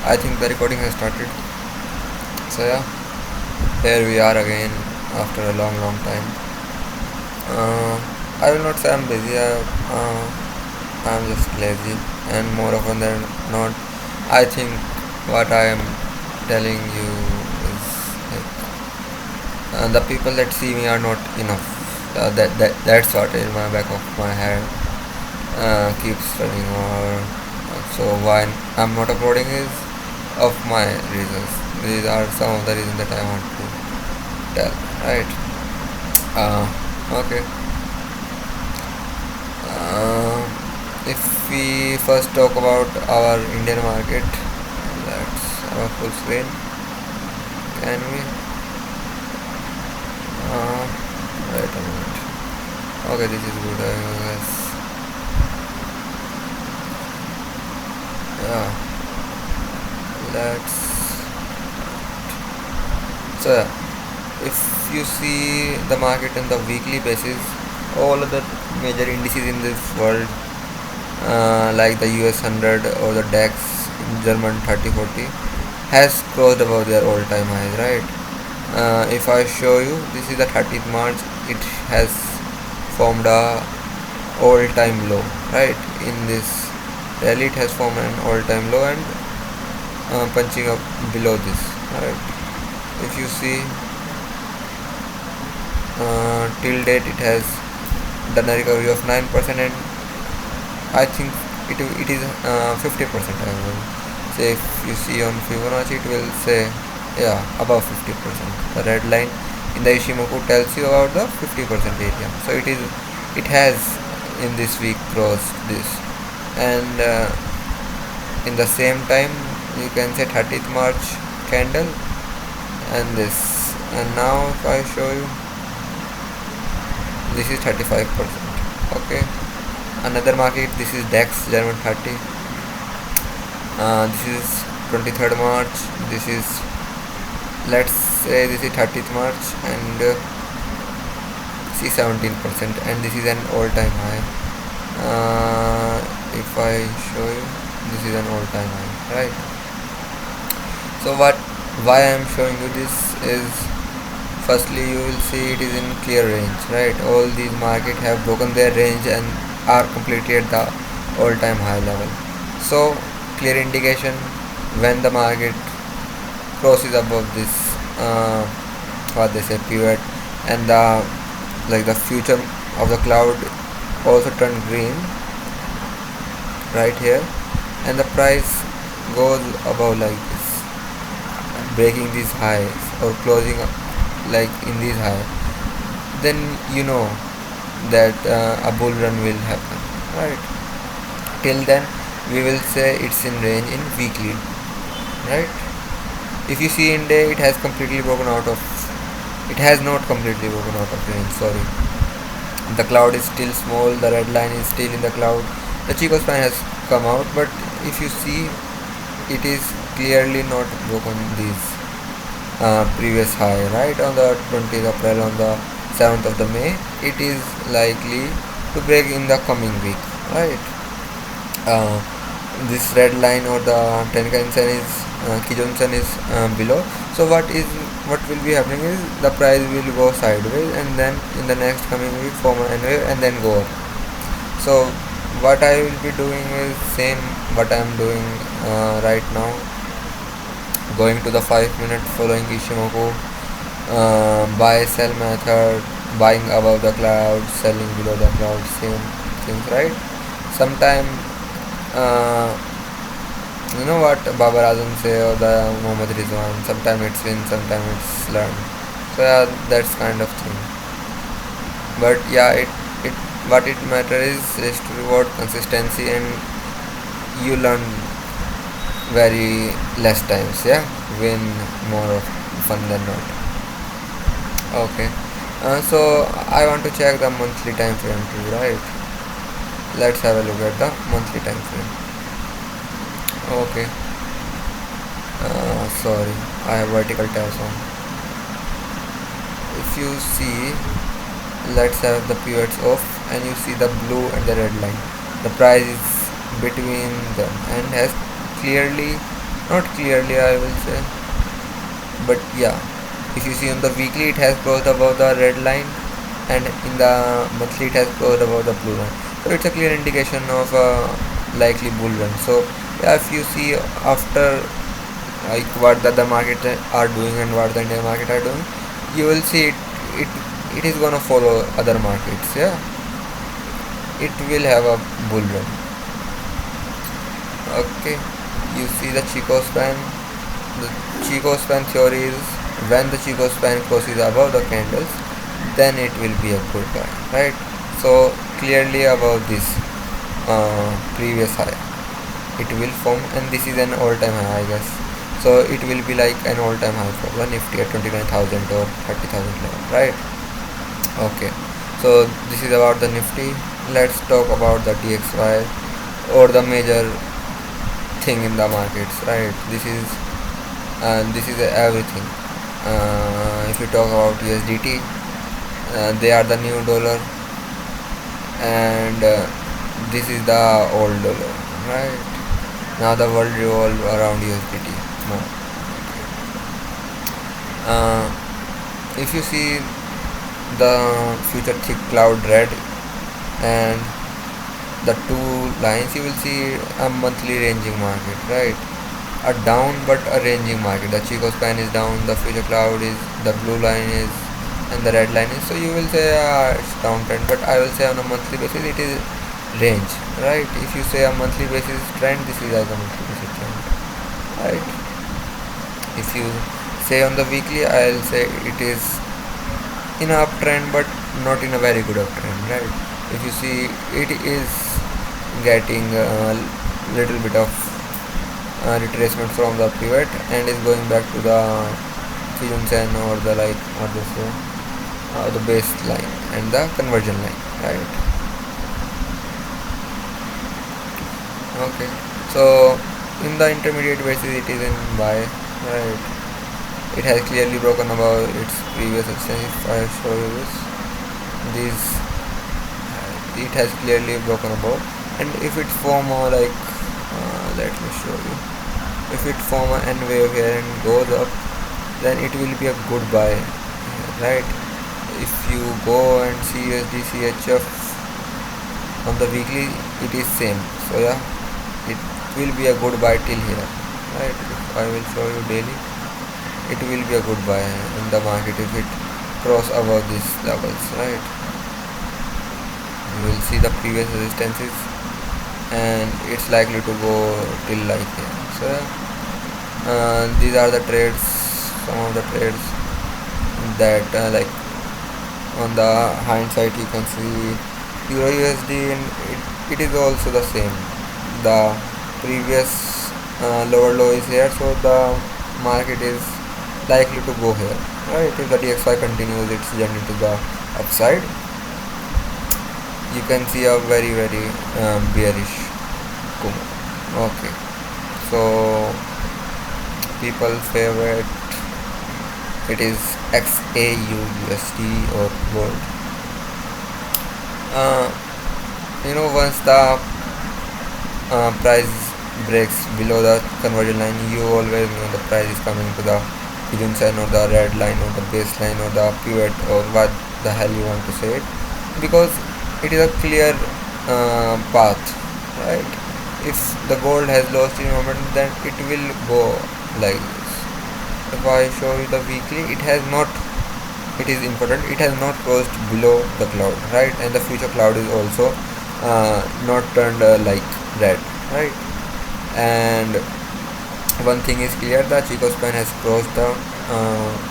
I think the recording has started. So yeah, here we are again after a long time. I will not say I'm busy. I'm just lazy, and more often than not, I think what I am telling you is like, the people that see me are not enough. That's what in my back of my head keeps running. Or so why I'm not uploading is of my reasons. These are some of the reasons that I want to tell. Right. Okay. Uh, if we first talk about our Indian market, let's have a full screen. Can we? Wait a minute. Okay, this is good. I guess. Yeah. Let's. So yeah, if you see the market on the weekly basis, all of the major indices in this world, like the US100 or the DAX, German 3040, has crossed above their all-time highs, right? If I show you, this is the 30th March. It has formed a all-time low, right? In this rally, it has formed an all-time low and punching up below this, right? If you see, till date, it has done a recovery of 9%, and I think it is 50%. I will say, if you see on Fibonacci, it will say, yeah, above 50%. The red line in the Ishimoku tells you about the 50% area. So it has in this week crossed this, and in the same time you can say 30th March candle and this, and now if I show you, this is 35%. Okay. Another market, this is DAX German 30. This is 23rd March. This is, let's say this is 30th March, and see 17%, and this is an all-time high. If I show you, this is an all-time high, right? So why I am showing you this is, firstly you will see it is in clear range, right? All these market have broken their range and are completely at the all-time high level. So clear indication when the market crosses above this, what they say, pivot, and the future of the cloud also turned green right here, and the price goes above like this, breaking these highs or closing up like in these highs, then you know that a bull run will happen, right? Till then we will say it's in range in weekly, right? If you see in day, it has not completely broken out of range, sorry. The cloud is still small, the red line is still in the cloud, the Chico span has come out, but if you see, it is clearly not broken these previous high, right? On the 20th April, on the 7th of the May, it is likely to break in the coming week, right? This red line or the Tenkan Sen is Kijun Sen is below. So what will be happening is the price will go sideways, and then in the next coming week form an wave and then go up. So what I will be doing is same what I am doing right now, going to the 5 minute, following Ishimoku, buy sell method, buying above the cloud, selling below the cloud, same things, right? Sometime you know what Babar Azam say, or the Muhammad Rizwan, sometimes it's win, sometimes it's learn. So yeah, that's kind of thing. But yeah, it what it matters is to reward consistency, and you learn very less times, yeah, win more of fun than not. Okay. So I want to check the monthly time frame too, right? Let's have a look at the monthly time frame. Okay. Sorry, I have vertical tabs on. If you see, let's have the pivots off, and you see the blue and the red line. The price is between them and has clearly not clearly I will say, but yeah, if you see on the weekly it has closed above the red line, and in the monthly it has closed above the blue line, so it's a clear indication of a likely bull run. So yeah, if you see after like what the other markets are doing and what the Indian market are doing, you will see it it is gonna follow other markets. Yeah, it will have a bull run. Okay, you see the Chico span. The Chico span theory is when the Chico span crosses above the candles, then it will be a good buy, right? So clearly above this previous high, it will form, and this is an all-time high, I guess. So it will be like an all-time high for the Nifty at 29,000 or 30,000 level, right? Okay, so this is about the Nifty. Let's talk about the DXY, or the major thing in the markets, right? This is everything. If you talk about USDT, they are the new dollar, and this is the old dollar, right? Now the world revolves around USDT more. If you see the future thick cloud red and the two lines, you will see a monthly ranging market, right? A down but a ranging market. The Chico span is down, the future cloud is, the blue line is, and the red line is. So you will say it's downtrend, but I will say on a monthly basis it is range, right? If you say a monthly basis trend, this is as a monthly basis trend, right? If you say on the weekly, I will say it is in a uptrend but not in a very good uptrend, right? If you see, it is getting a little bit of retracement from the pivot and is going back to the fusion chain, or the like what they say, the base line and the conversion line, right? Okay, so in the intermediate basis it is in buy, right? It has clearly broken above its previous resistance. If I show you this it has clearly broken above, and if it form a like let me show you, if it form an N wave here and goes up, then it will be a good buy, right? If you go and see USD CHF on the weekly, it is same. So yeah, it will be a good buy till here, right? If I will show you daily, it will be a good buy in the market if it cross above these levels, right? You will see the previous resistances, and it's likely to go till like here. So these are the trades, some of the trades that like on the hindsight you can see Euro USD, and it is also the same. The previous lower low is here, so the market is likely to go here, right? If the DXY continues its journey to the upside, you can see a very bearish Kumo. Okay, so people favorite, it is XAU USD or gold. Once the price breaks below the conversion line, you always know the price is coming to the fusion sign or the red line or the baseline or the pivot, or what the hell you want to say it, because it is a clear path, right? If the gold has lost in momentum, then it will go like this. If I show you the weekly, it has not, it is important, it has not crossed below the cloud, right? And the future cloud is also not turned like red, right? And one thing is clear, the Chico span has crossed the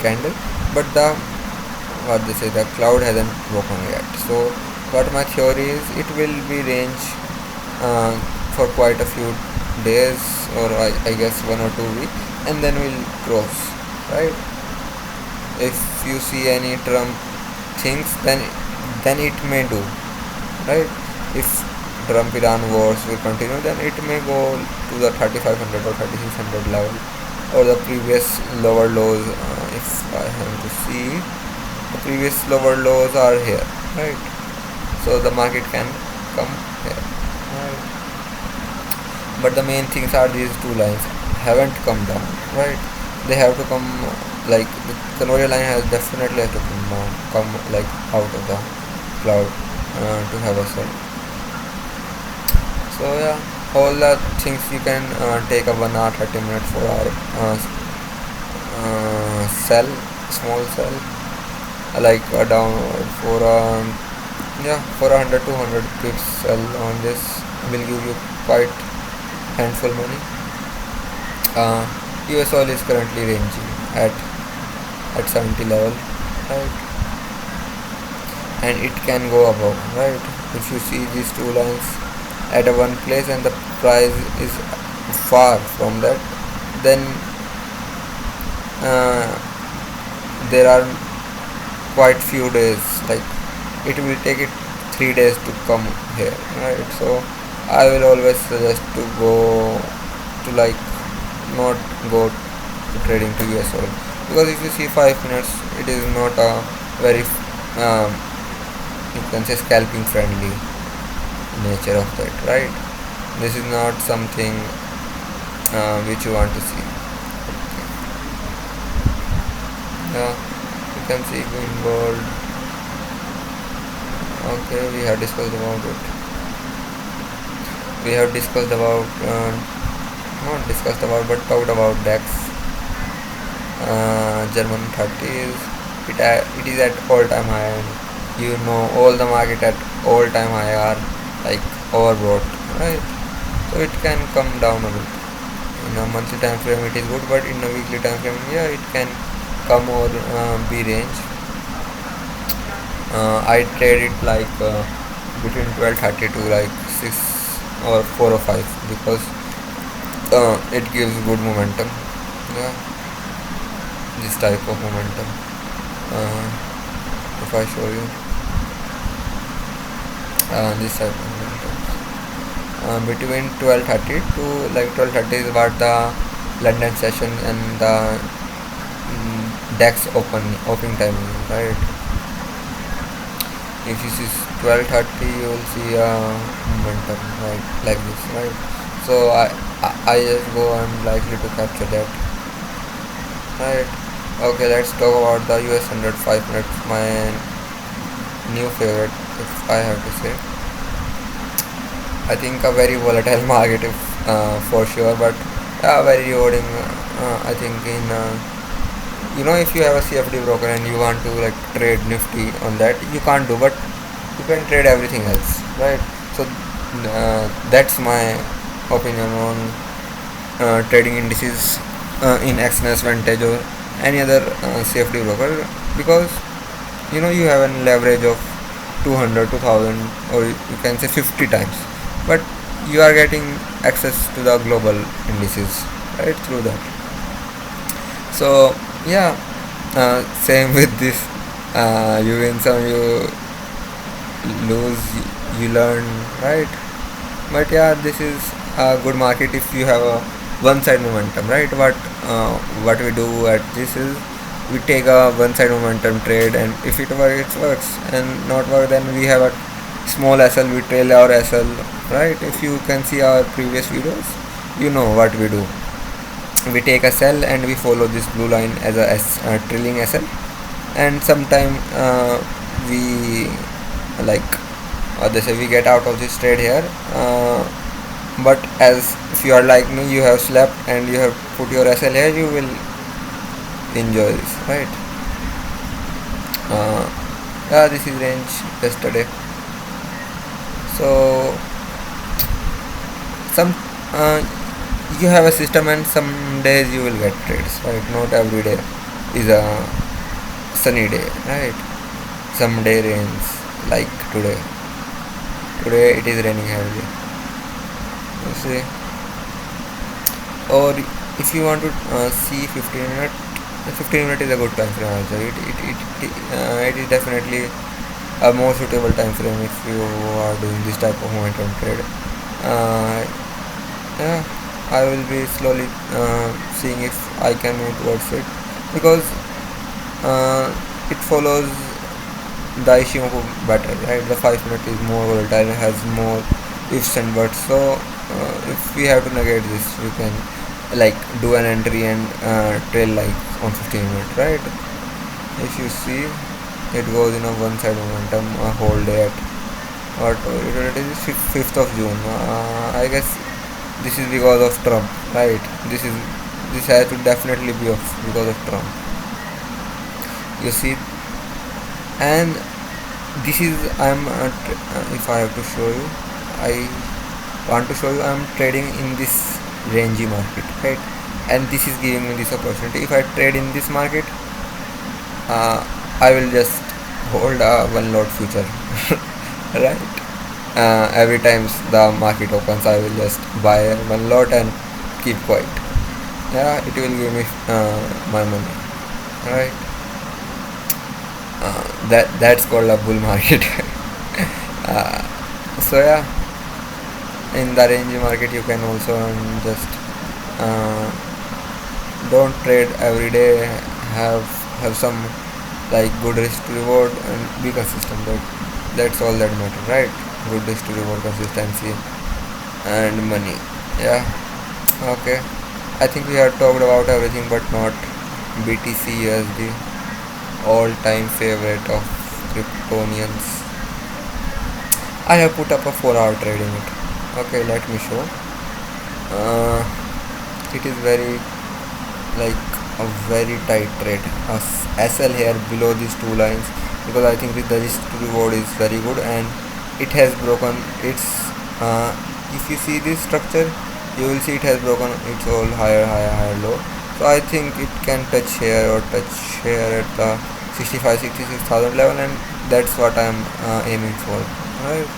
candle, but the what they say, the cloud hasn't broken yet. So what my theory is, it will be range for quite a few days, or I guess 1 or 2 weeks, and then we'll cross, right? If you see any Trump things, then it may do, right? If Trump-Iran wars will continue, then it may go to the 3500 or 3600 level, or the previous lower lows. If I have to see, the previous lower lows are here, right? So the market can come here, right? But the main things are these two lines. haven't come down, right? They have to come, like the conversion line has definitely have to come down, come like out of the cloud to have a sell. So yeah, all the things you can take a 1 hour 30 minutes for our sell, small sell, like a downward for yeah, for 100 200 pips sell on this will give you quite handful money. US oil is currently ranging at 70 level, right? And it can go above, right? If you see these two lines at a one place and the price is far from that, then uh, there are quite few days, like it will take it 3 days to come here, right? So I will always suggest to go to, like, not go to trading to US oil, because if you see 5 minutes, it is not a very you can say scalping friendly nature of that, right? This is not something which you want to see. Yeah, you can see green gold. Okay, we have discussed about it. We have discussed about not discussed about but talked about DAX. German 30 is it is at all time high, and you know all the market at all time high are like overbought, right? So it can come down a bit. In a monthly time frame it is good, but in a weekly time frame, yeah, it can come or be range. I trade it like between 12:30 to like 6 or 4 or 5, because it gives good momentum. Yeah, this type of momentum. If I show you this type of momentum, between 12:30 to like 12:30 is about the London session and the DAX opening time, right? If you see 12:30, you will see a momentum, right, like this, right? So I just go and likely to capture that, right? Okay, let's talk about the US 100 5 minutes, my new favorite, if I have to say. I think a very volatile market, if for sure, but very rewarding. I think in if you have a CFD broker and you want to like trade Nifty on that, you can't do, but you can trade everything else, right? So that's my opinion on trading indices in XNS, Vantage, or any other CFD broker, because you have a leverage of 200 2000, or you can say 50 times, but you are getting access to the global indices, right, through that. So yeah, same with this. You win some, you lose, you learn, right? But yeah, this is a good market if you have a one side momentum, right? What we do at this is we take a one side momentum trade, and if it works, it works, and not work, then we have a small SL, we trail our SL, right? If you can see our previous videos, you know what we do. We take a sell and we follow this blue line as a trailing SL, and sometime we like they say we get out of this trade here, but as if you are like me, you have slept and you have put your SL here, you will enjoy this, right? Yeah, this is range yesterday. So some you have a system, and some days you will get trades, right? Not every day is a sunny day, right? Some day rains, like today. Today it is raining heavily, you see. Or if you want to see 15 minute, 15 minute is a good time frame also. It is definitely a more suitable time frame if you are doing this type of momentum trade. Yeah, I will be slowly seeing if I can move towards it, because it follows the Ishimoku better, right? The 5 minute is more volatile, has more ifs and buts. So if we have to negate this, we can like do an entry and trail like on 15 minutes, right? If you see, it goes in a one side momentum a whole day at what it is 5th of June. I guess this is because of Trump, right? This has to definitely be of because of Trump. You see, and this is if I have to show you, I want to show you I'm trading in this rangy market, right? And this is giving me this opportunity. If I trade in this market, I will just hold a one lot future, right? Every time the market opens, I will just buy one lot and keep quiet. Yeah, it will give me my money, right? That's called a bull market. uh, so yeah, in the range market you can also just uh, don't trade every day. Have some like good risk to reward and be consistent. That's all that matters, right? Good risk to reward, consistency, and money. Yeah. Okay. I think we have talked about everything, but not BTC USD, all-time favorite of Kryptonians. I have put up a 4-hour trading it. Okay, let me show. Uh, it is very like a very tight trade. A SL here below these two lines, because I think the risk to reward is very good, and it has broken its. If you see this structure, you will see it has broken its all higher low. So I think it can touch here or touch here at the 66,000 level, and that's what I'm aiming for, right?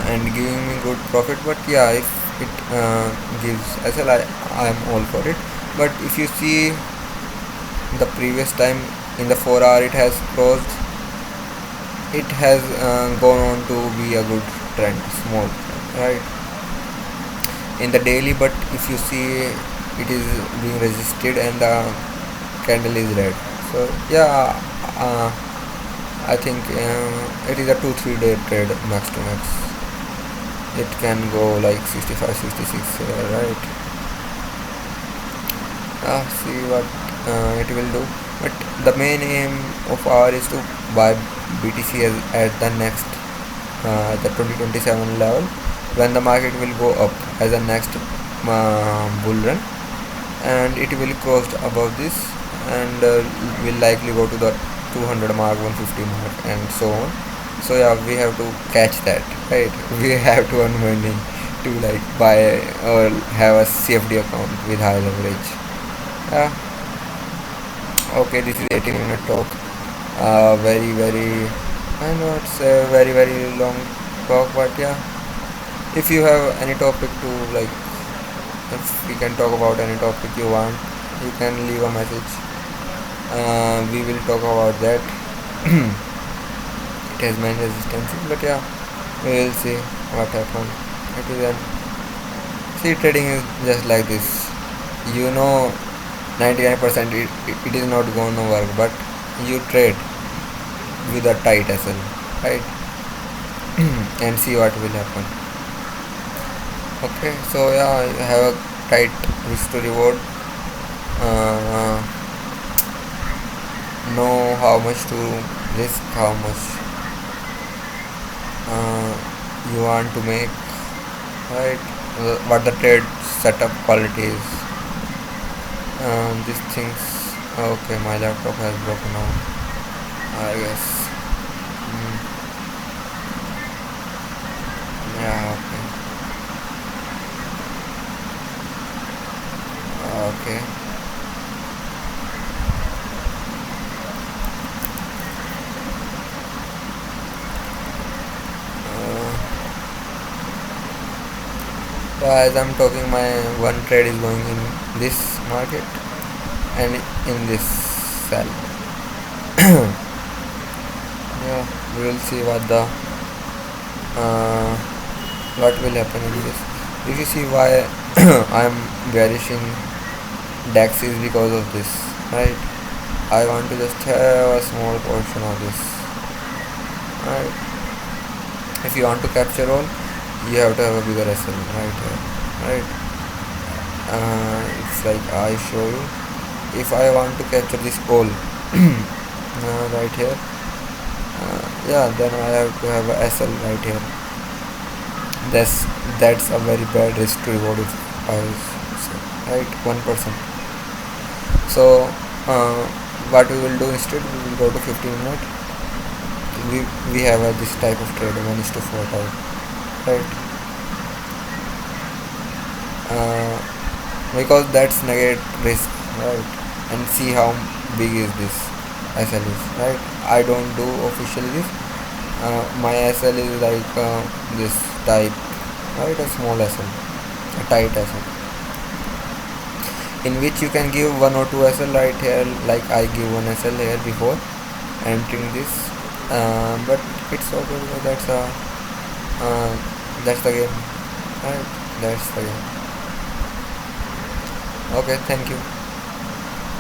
And giving me good profit. But yeah, if it gives SL, I am all for it. But if you see the previous time in the 4 hour, it has closed, it has gone on to be a good trend, small trend, right, in the daily. But if you see, it is being resisted and the candle is red. So yeah, I think it is a 2-3 day trade max to max. It can go like 65 66 right. See what it will do. But the main aim of our is to buy BTC at the next the 2027 level, when the market will go up as a next bull run, and it will cross above this, and will likely go to the 200 mark, 150 mark, and so on. So yeah, we have to catch that, right? We have to earn money to like buy or have a CFD account with high leverage. Yeah. Okay, this is 18-minute talk. Very, I know it's a very long talk, but yeah, if you have any topic to like, if we can talk about any topic you want, you can leave a message. We will talk about that. It has many resistances, but yeah, we will see what happens. It is an see, trading is just like this. 99% it is not going to work, but you trade with a tight SL, right? And see what will happen. Okay, so yeah, you have a tight risk to reward. Know how much to risk, how much you want to make, right? What the trade setup quality is. These things. Okay, my laptop has broken out, I guess. Yeah, okay. So as I'm talking, my one trade is going in this market and in this cell. Yeah, we will see what will happen in this. If you see why I'm bearish in DAX is because of this, right? I want to just have a small portion of this, right? If you want to capture all, you have to have a bigger SL right here, right? It's like I show you. If I want to capture this call right here, yeah, then I have to have a SL right here. That's a very bad risk to reward if I say, right, 1%. So what we will do instead, we will go to 15 minute. We have this type of trade 1:4 type, right? uh, because that's negative risk, right? And see how big is this SL is, right? I don't do officially this. My SL is like this type, right? A small SL, a tight SL, in which you can give one or two SL right here. Like I give one SL here before entering this, but it's okay because that's the game, right? That's the game. Okay, thank you.